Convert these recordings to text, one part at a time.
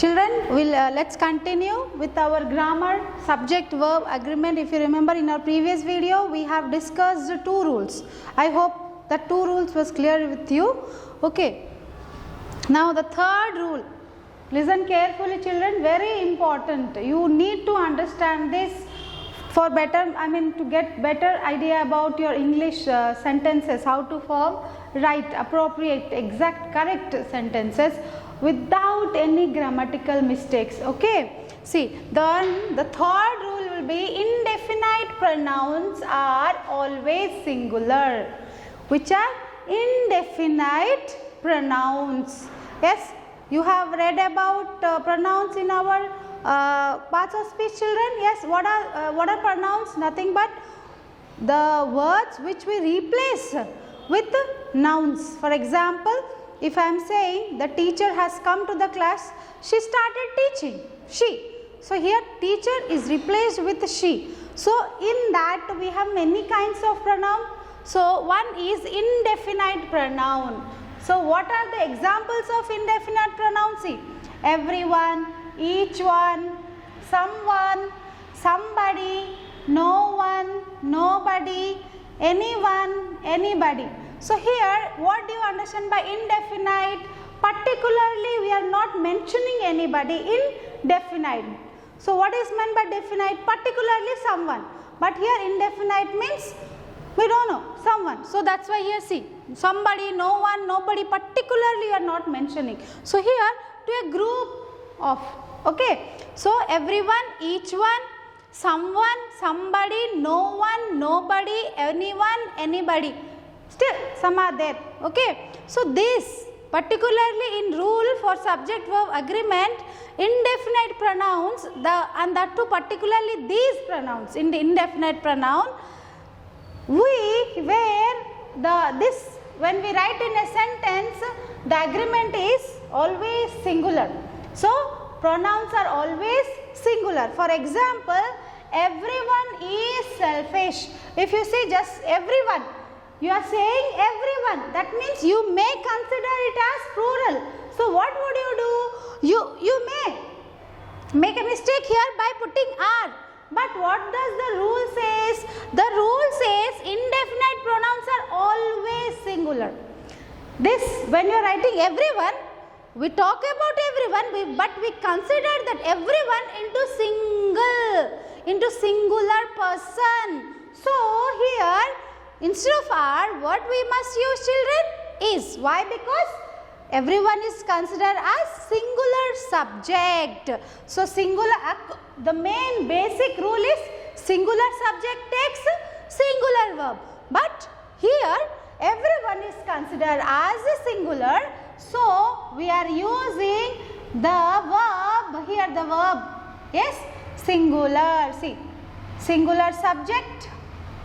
Children, let's continue with our grammar, subject, verb, agreement. If you remember, in our previous video we have discussed two rules. I hope that two rules was clear with you. Okay. Now the third rule, listen carefully children, very important. You need to understand this for better, to get better idea about your English sentences, how to form right, appropriate, exact, correct sentences without any grammatical mistakes. Okay. See, then the third rule will be indefinite pronouns are always singular. Which are indefinite pronouns? Yes, you have read about pronouns in our parts of speech, children. Yes, what are pronouns? Nothing but the words which we replace with nouns. For example, if I am saying the teacher has come to the class, she started teaching, she. So here teacher is replaced with she. So in that we have many kinds of pronoun. So one is indefinite pronoun. So what are the examples of indefinite pronouns? See, everyone, each one, someone, somebody, no one, nobody, anyone, anybody. So here what do you understand by indefinite? Particularly we are not mentioning anybody in definite. So what is meant by definite? Particularly someone. But here indefinite means we don't know, someone. So that's why here see, somebody, no one, nobody, particularly you are not mentioning. So here to a group of, okay. So everyone, each one, someone, somebody, no one, nobody, anyone, anybody. Still some are there. Okay. So this particularly in rule for subject verb agreement, indefinite pronouns, and that too particularly these pronouns in the indefinite pronoun, when we write in a sentence, the agreement is always singular. So pronouns are always singular. For example, everyone is selfish. If you say just everyone, you are saying everyone, that means you may consider it as plural. So what would you do? You may make a mistake here by putting are. But what does the rule says? The rule says indefinite pronouns are always singular. This, when you are writing everyone, we talk about everyone, but we consider that everyone into singular person. So here, instead of are, what we must use, children, is. Why? Because everyone is considered as singular subject. So singular, the main basic rule is singular subject takes singular verb. But here everyone is considered as a singular. So we are using the verb, here the verb, yes, singular. See, singular subject,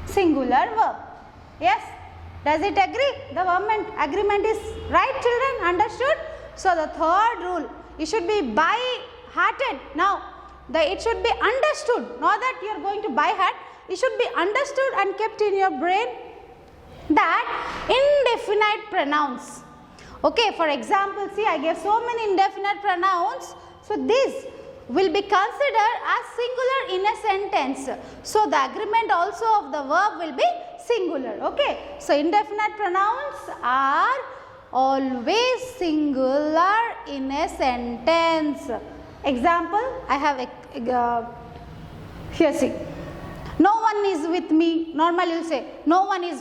singular verb. Yes. Does it agree? The agreement is right, children, understood? So the third rule, it should be by hearted. Now it should be understood, not that you are going to by heart. It should be understood and kept in your brain that indefinite pronouns. Okay, for example, see, I gave so many indefinite pronouns. So this will be considered as singular in a sentence. So the agreement also of the verb will be singular. Okay. So indefinite pronouns are always singular in a sentence. Example, I have here, see, no one is with me. Normally you will say no one is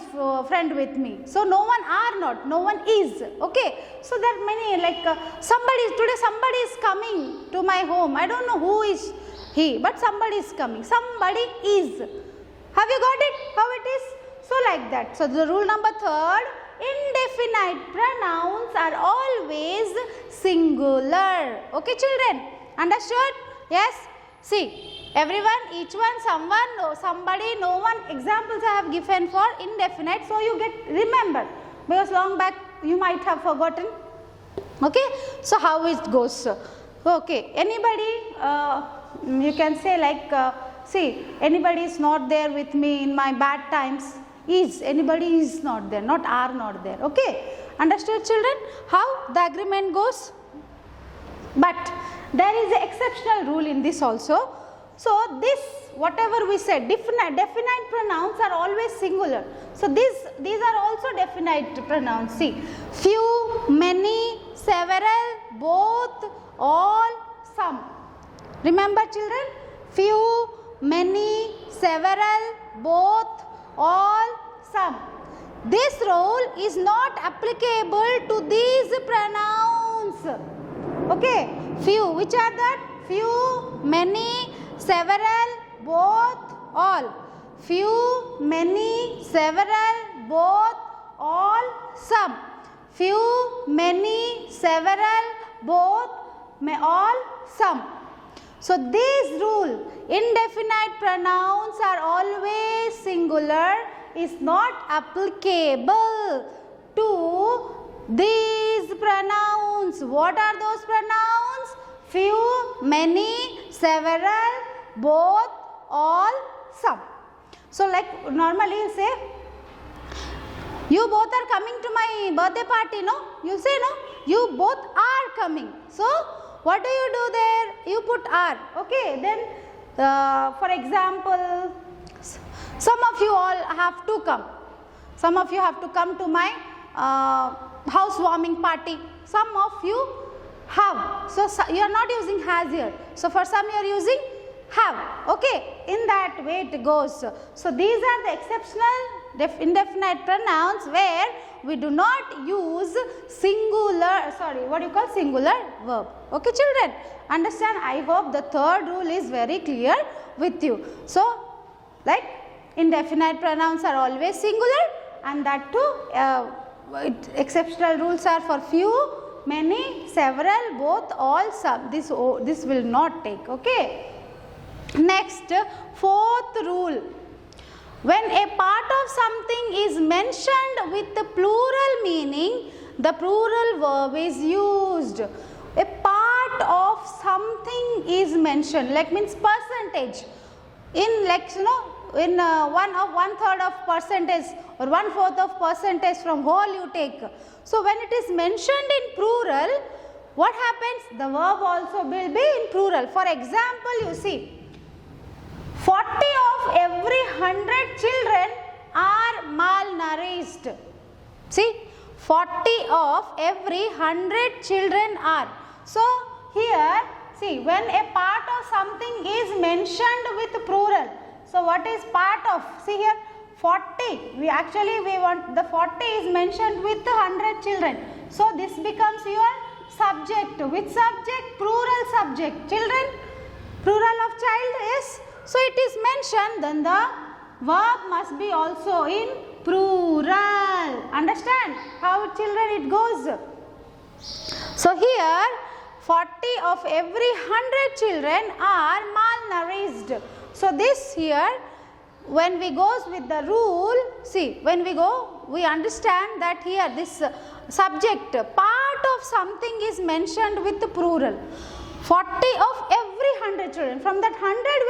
friend with me. So no one are not, no one is. Okay. So there are many, like today somebody is coming to my home. I don't know who is he, but somebody is coming. Somebody is. Have you got it? How it is? So like that. So the rule number third, indefinite pronouns are always singular. Okay, children? Understood? Yes? See, everyone, each one, someone, somebody, no one, examples I have given for indefinite. So you remember, because long back you might have forgotten. Okay? So how it goes? Okay, anybody, you can say like, see, anybody is not there with me in my bad times. Anybody is not there, not are not there. Okay? Understood, children? How the agreement goes? But there is an exceptional rule in this also. So this, whatever we said, definite pronouns are always singular. So these are also definite pronouns. See, few, many, several, both, all, some. Remember children? Few, many, several, both, all, some. This rule is not applicable to these pronouns. Okay, few, which are that? Few, many, several, both, all. Few, many, several, both, all, some. Few, many, several, both, all, some. So this rule, indefinite pronouns are always singular, is not applicable to these pronouns. What are those pronouns? Few, many, several, both, all, some. So like normally you say, you both are coming to my birthday party, no? You say no, you both are coming. So what do you do there? You put are. Okay, then for example, some of you all have to come. Some of you have to come to my housewarming party. Some of you have. So you are not using has here. So for some you are using have. Okay, in that way it goes. So these are the exceptional indefinite pronouns where we do not use singular, singular verb. Okay children, understand? I hope the third rule is very clear with you. So like indefinite pronouns are always singular, and that too exceptional rules are for few, many, several, both, all, some. This will not take. Okay. Next, fourth rule. When a part of something is mentioned with the plural meaning, the plural verb is used. A part of something is mentioned, like means percentage. In like in 1/3 of percentage or 1/4 of percentage from whole you take. So when it is mentioned in plural, what happens? The verb also will be in plural. For example, you see, 40 of every 100 children are malnourished. See, 40 of every 100 children are. So here, see, when a part of something is mentioned with plural, so what is part of? See here, 40. We want the 40 is mentioned with 100 children. So this becomes your subject. Which subject? Plural subject. Children, plural of child, yes. So it is mentioned, then the verb must be also in plural. Understand how children it goes? So here 40 of every 100 children are malnourished. So this here, when we goes with the rule, see, when we go, we understand that here this subject, part of something is mentioned with the plural. 40 of every 100 children. From that 100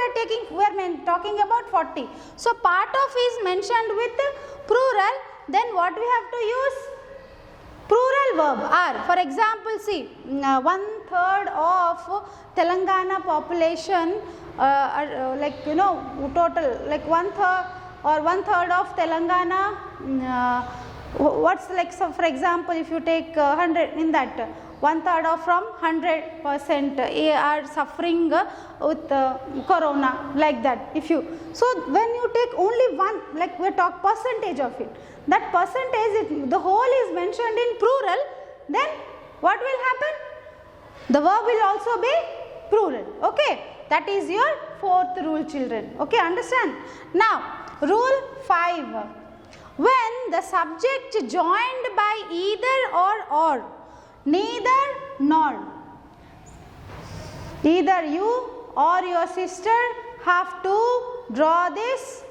we are talking about 40. So part of is mentioned with plural. Then what we have to use? Plural verb are. For example, see, 1/3 of Telangana population, total like 1/3 or 1/3 of Telangana. What's like, so for example, if you take 100 in that. 1/3 of from 100% are suffering with corona, like that. So when you take only one, like we talk percentage of it, that percentage, the whole is mentioned in plural, then what will happen? The verb will also be plural. Okay, that is your fourth rule, children. Okay, understand? Now rule 5. When the subject joined by either or, neither nor, either you or your sister have to draw this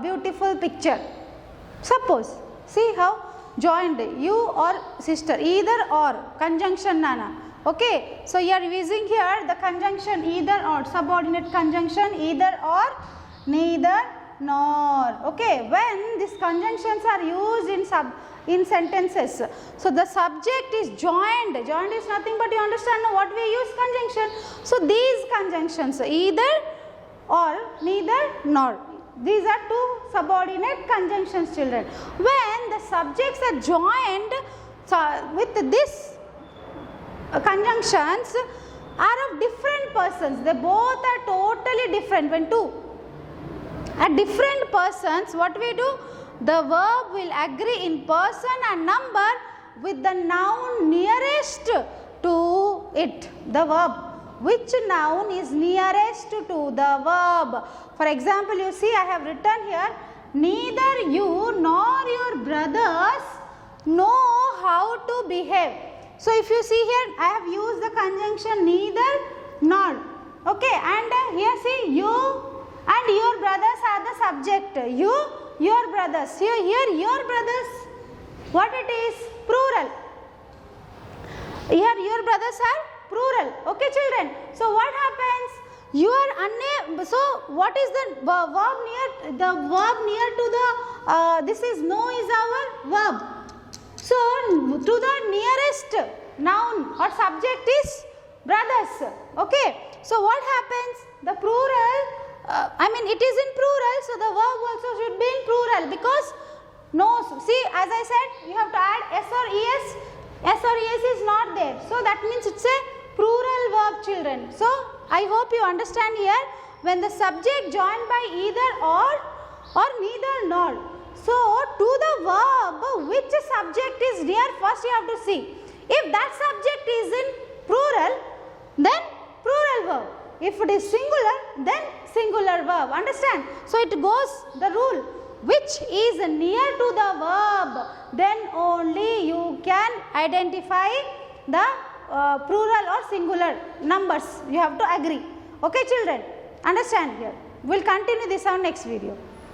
beautiful picture. Suppose, see how joined, you or sister, either or, conjunction nana. Okay, so you are using here the conjunction either or, subordinate conjunction either or, neither nor. Okay, when these conjunctions are used in in sentences. So the subject is joined. Joined is nothing but, you understand what we use conjunction. So these conjunctions, either or, neither nor, these are two subordinate conjunctions, children. When the subjects are joined with this conjunctions are of different persons, they both are totally different. When two are different persons, what we do? The verb will agree in person and number with the noun nearest to it, the verb. Which noun is nearest to the verb? For example, you see I have written here, neither you nor your brothers know how to behave. So if you see here, I have used the conjunction neither nor. Okay, and here see, you and your brothers are the subject. You, your brothers. Here your brothers, what it is? Plural. Here your brothers are plural. Okay, children. So what happens? You are unable. So what is the verb near? The verb near to the this is no is our verb. So to the nearest noun or subject is brothers. Okay. So what happens? The plural. It is in plural. So the verb also should be in plural, because no. See, as I said, you have to add s or es. S or es is not there. So that means it's a plural verb, children. So I hope you understand here, when the subject joined by either or neither nor. So to the verb, which subject is near, first you have to see. If that subject is in plural, then plural verb. If it is singular, then singular verb. Understand? So it goes the rule, which is near to the verb, then only you can identify the plural or singular numbers. You have to agree. Okay, children? Understand here? We will continue this on next video.